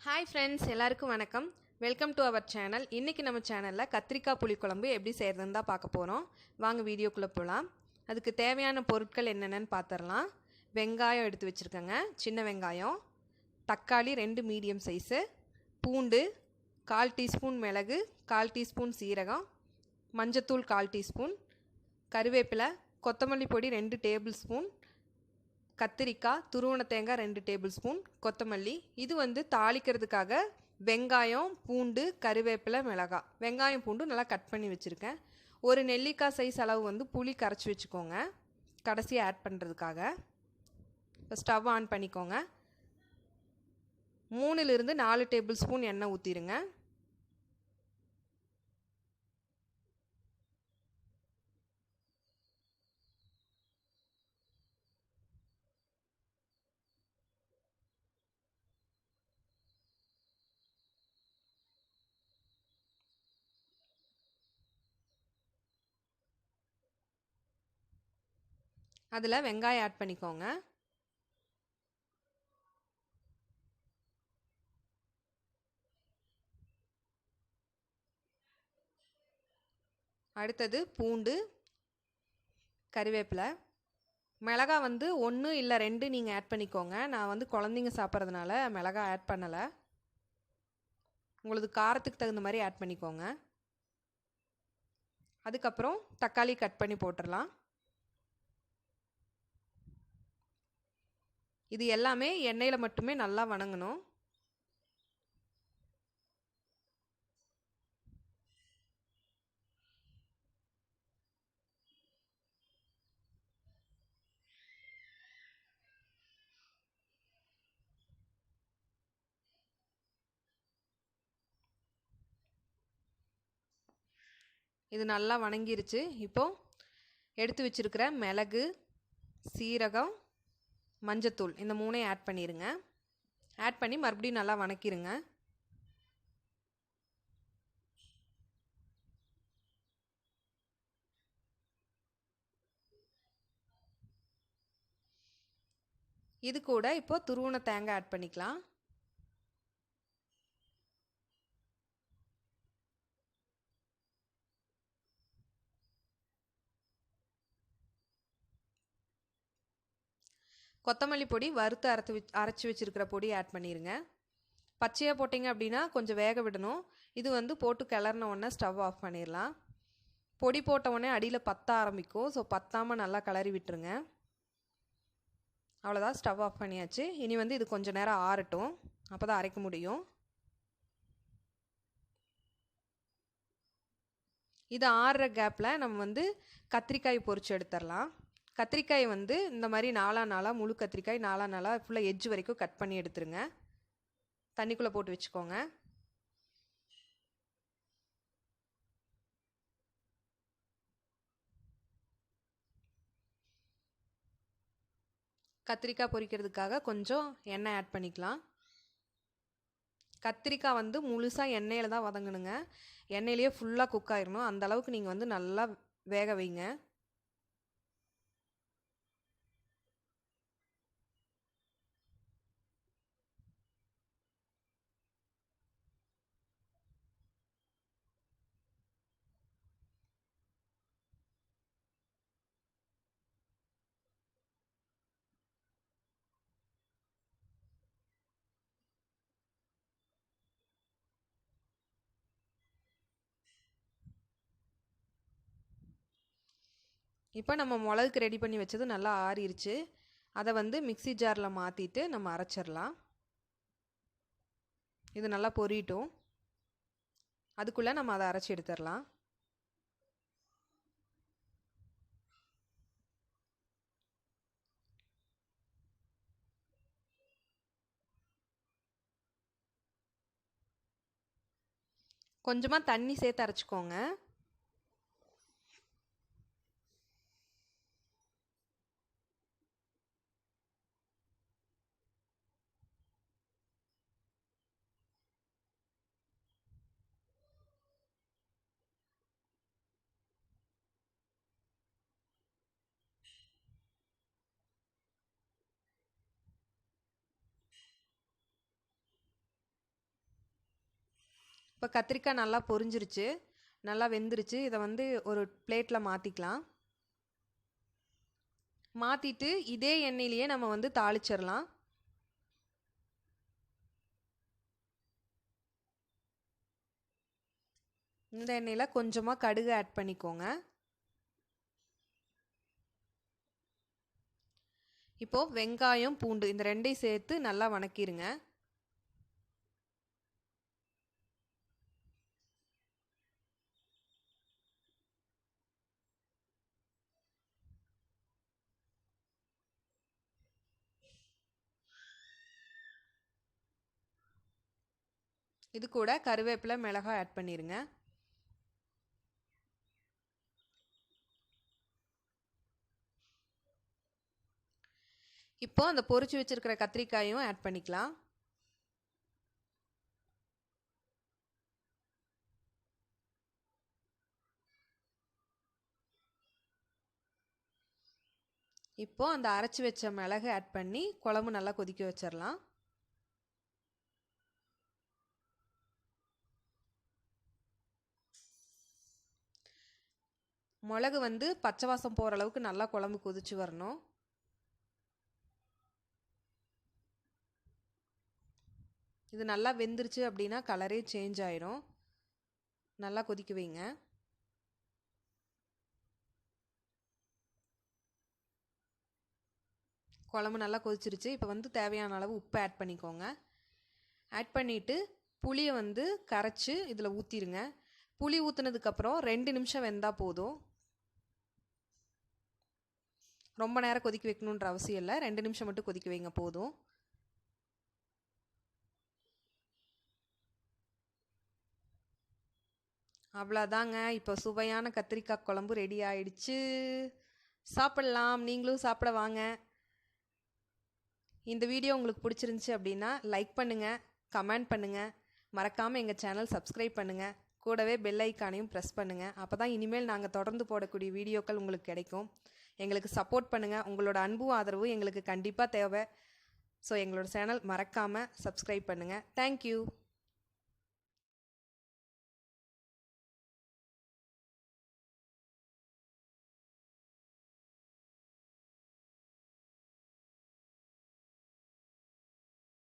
Hi friends, எல்லாருக்கும் வணக்கம். Welcome to our channel. இன்றைக்கி நம்ம சேனலில் கத்திரிக்காய் புளிக்குழம்பு எப்படி செய்கிறதுன்னு தான் பார்க்க போகிறோம். வாங்க வீடியோக்குள்ளே போகலாம். அதுக்கு தேவையான பொருட்கள் என்னென்னு பார்த்துடலாம். வெங்காயம் எடுத்து வச்சுருக்கேங்க, சின்ன வெங்காயம். தக்காளி 2 மீடியம் சைஸு. பூண்டு 1/4 டீஸ்பூன், மிளகு 1/4 டீஸ்பூன், சீரகம், மஞ்சத்தூள் 1/4 டீஸ்பூன், கருவேப்பிலை, கொத்தமல்லி பொடி 2 டேபிள் ஸ்பூன், கத்திரிக்காய், துருவன தேங்காய் 2 டேபிள் ஸ்பூன், கொத்தமல்லி. இது தாளிக்கிறதுக்காக வெங்காயம், பூண்டு, கருவேப்பிலை, மிளகாய். வெங்காயம் பூண்டு நல்லா கட் பண்ணி வச்சுருக்கேன். ஒரு நெல்லிக்காய் சைஸ் அளவு புளி கரைச்சி வச்சுக்கோங்க, கடைசியாக ஆட் பண்ணுறதுக்காக. இப்போ ஸ்டவ் ஆன் பண்ணிக்கோங்க. 3லிருந்து 4 டேபிள் ஸ்பூன் எண்ணெய் ஊற்றிடுங்க. அதில் வெங்காயம் ஆட் பண்ணிக்கோங்க. அடுத்தது பூண்டு, கருவேப்பிலை, மிளகாய் 1 இல்லை 2 நீங்கள் ஆட் பண்ணிக்கோங்க. நான் குழந்தைங்க சாப்பிட்றதுனால மிளகாய் ஆட் பண்ணலை. உங்களுக்கு காரத்துக்கு தகுந்த மாதிரி ஆட் பண்ணிக்கோங்க. அதுக்கப்புறம் தக்காளி கட் பண்ணி போட்டுடலாம். இது எல்லாமே எண்ணெயில் மட்டுமே நல்லா வணங்கணும். இது நல்லா வணங்கிருச்சு. இப்போது எடுத்து வச்சுருக்கிற மிளகு, சீரகம், மஞ்சத்தூள் இந்த 3ஐயும் ஆட் பண்ணிடுங்க. ஆட் பண்ணி மறுபடியும் நல்லா வணக்கிடுங்க. இது கூட இப்போ துருவன தேங்காய் ஆட் பண்ணிக்கலாம். கொத்தமல்லி பொடி வறுத்து அரைச்சி வச்சுருக்கிற பொடி ஆட் பண்ணிடுங்க. பச்சையாக போட்டிங்க அப்படின்னா கொஞ்சம் வேக விடணும். இது போட்டு கிளறின உடனே ஸ்டவ் ஆஃப் பண்ணிடலாம். பொடி போட்ட உடனே அடியில் பற்ற ஆரம்பிக்கும். ஸோ பற்றாமல் நல்லா கிளறி விட்டுருங்க. அவ்வளோதான், ஸ்டவ் ஆஃப் பண்ணியாச்சு. இனி இது கொஞ்சம் நேரம் ஆறட்டும், அப்போ தான் அரைக்க முடியும். இது ஆறுற கேப்பில் நம்ம கத்திரிக்காய் பொரிச்சு எடுத்துடலாம். கத்திரிக்காய் இந்த மாதிரி நாலாக முழு கத்திரிக்காய் நாலாக ஃபுல்லாக எட்ஜ் வரைக்கும் கட் பண்ணி எடுத்துருங்க. தண்ணிக்குள்ளே போட்டு வச்சுக்கோங்க. கத்திரிக்காய் பொரிக்கிறதுக்காக கொஞ்சம் எண்ணெய் ஆட் பண்ணிக்கலாம். கத்திரிக்காய் முழுசாக எண்ணெயில் தான் வதங்கணுங்க. எண்ணெயிலேயே ஃபுல்லாக குக் ஆயிடணும். அந்த அளவுக்கு நீங்கள் நல்லா வேக வைங்க. இப்போ நம்ம மிளகுக்கு ரெடி பண்ணி வச்சது நல்லா ஆறிடுச்சு. அதை மிக்ஸி ஜாரில் மாற்றிட்டு நம்ம அரைச்சிடலாம். இது நல்லா பொரியட்டும். அதுக்குள்ளே நம்ம அதை அரைச்சி எடுத்துடலாம். கொஞ்சமாக தண்ணி சேர்த்து அரைச்சிக்கோங்க. இப்போ கத்திரிக்காய் நல்லா பொரிஞ்சிருச்சு, நல்லா வெந்துருச்சு. இதை வந்து ஒரு பிளேட்டில் மாற்றிக்கலாம். மாற்றிட்டு இதே எண்ணெயிலேயே நம்ம வந்து தாளிச்சிடலாம். இந்த எண்ணெயில் கொஞ்சமாக கடுகு ஆட் பண்ணிக்கோங்க. இப்போது வெங்காயம் பூண்டு இந்த ரெண்டையும் சேர்த்து நல்லா வணக்கிடுங்க. இது கூட கருவேப்பிலை மிளகாய் ஆட் பண்ணிடுங்க. இப்போ அந்த பொரிச்சு வச்சிருக்கிற கத்திரிக்காயும் ஆட் பண்ணிக்கலாம். இப்போ அந்த அரைச்சி வச்ச மிளகு ஆட் பண்ணி குழம்பு நல்லா கொதிக்க வச்சிடலாம். மிளகு வந்து பச்சை வாசம் போகிற அளவுக்கு நல்லா குழம்பு கொதிச்சு வரணும். இது நல்லா வெந்துருச்சு அப்படின்னா கலரே சேஞ்ச் ஆயிடும். நல்லா கொதிக்க வைங்க. குழம்பு நல்லா கொதிச்சிருச்சு. இப்போ வந்து தேவையான அளவு உப்பு ஆட் பண்ணிக்கோங்க. ஆட் பண்ணிவிட்டு புளியை வந்து கரைச்சி இதில் ஊற்றிடுங்க. புளி ஊற்றுனதுக்கப்புறம் 2 நிமிஷம் வெந்தால் போதும். ரொம்ப நேரம் கொதிக்க வைக்கணுன்ற அவசியம் இல்லை, 2 நிமிஷம் மட்டும் கொதிக்க வைங்க போதும். அவ்வளோதாங்க, இப்போ சுவையான கத்திரிக்காய் குழம்பு ரெடி ஆயிடுச்சு. சாப்பிடலாம். நீங்களும் சாப்பிட வாங்க. இந்த வீடியோ உங்களுக்கு பிடிச்சிருந்துச்சி அப்படின்னா லைக் பண்ணுங்கள், கமெண்ட் பண்ணுங்கள், மறக்காமல் எங்கள் சேனல் சப்ஸ்கிரைப் பண்ணுங்கள். கூடவே பெல் ஐக்கானையும் ப்ரெஸ் பண்ணுங்கள். அப்போ தான் இனிமேல் நாங்கள் தொடர்ந்து போடக்கூடிய வீடியோக்கள் உங்களுக்கு கிடைக்கும். எங்களுக்கு சப்போர்ட் பண்ணுங்கள். உங்களோட அன்பும் ஆதரவும் எங்களுக்கு கண்டிப்பாக தேவை. ஸோ எங்களோட சேனல் மறக்காமல் சப்ஸ்கிரைப் பண்ணுங்கள். தேங்க்யூ.